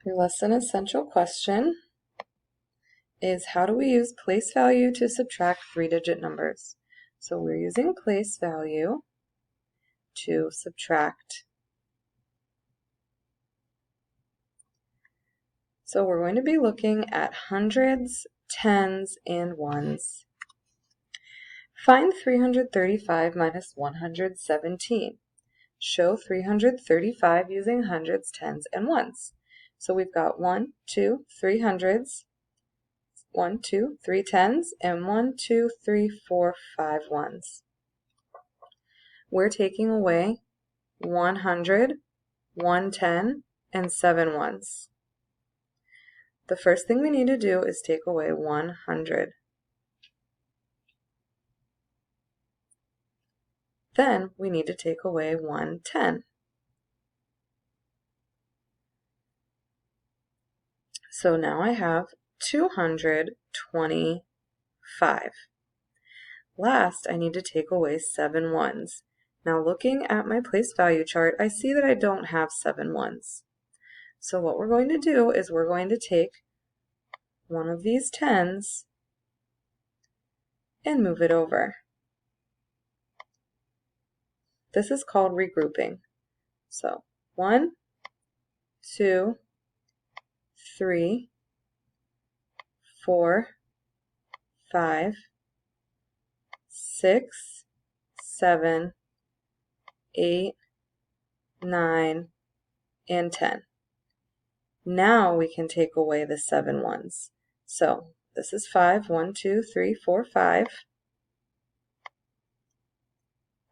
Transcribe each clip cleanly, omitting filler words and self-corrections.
Your lesson essential question is, how do we use place value to subtract 3-digit numbers? So we're using place value to subtract. So we're going to be looking at hundreds, tens, and ones. Find 335 minus 117. Show 335 using hundreds, tens, and ones. So we've got 1, 2, 3 hundreds, 1, 2, 3 tens, and 1, 2, 3, 4, 5 ones. We're taking away 100, 110, and 7 ones. The first thing we need to do is take away 100. Then we need to take away 110. So now I have 225. Last, I need to take away 7 ones. Now looking at my place value chart, I see that I don't have 7 ones. So what we're going to do is we're going to take one of these tens and move it over. This is called regrouping. So 1, 2, 3, 4, 5, 6, 7, 8, 9, and 10. Now we can take away the 7 ones. So this is 5, 1, 2, 3, 4, 5,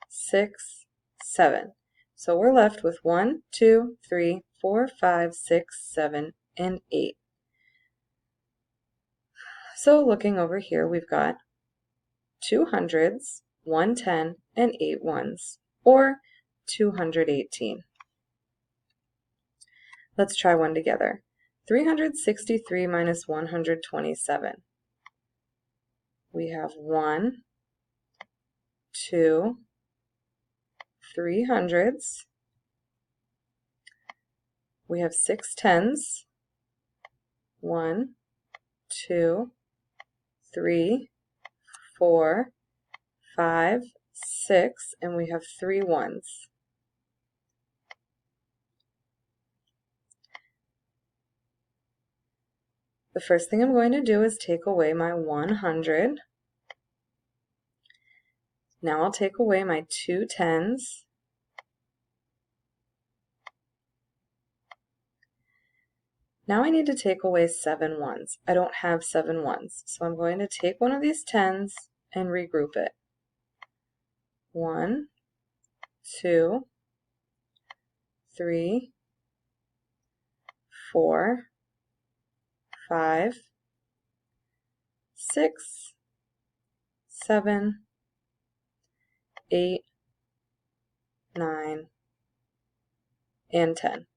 6, 7. So we're left with 1, 2, 3, 4, 5, 6, 7, and 8. So looking over here, we've got 2 hundreds, 110, and 8 ones, or 218. Let's try one together. 363 minus 127. We have 1, 2, 3 hundreds. We have 6 tens. 1, 2, 3, 4, 5, 6, and we have 3 ones. The first thing I'm going to do is take away my 100. Now I'll take away my 2 tens. Now I need to take away 7 ones. I don't have 7 ones, so I'm going to take one of these tens and regroup it. 1, 2, 3, 4, 5, 6, 7, 8, 9, and 10.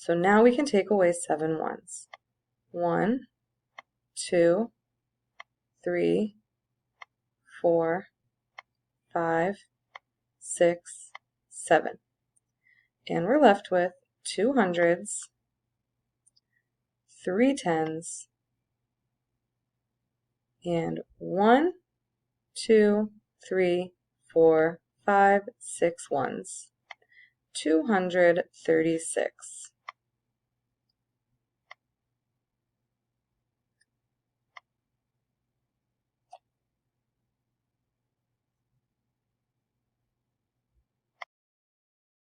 So now we can take away 7 ones. 1, 2, 3, 4, 5, 6, 7. And we're left with 2 hundreds, 3 tens, and 1, 2, 3, 4, 5, 6 ones. 236.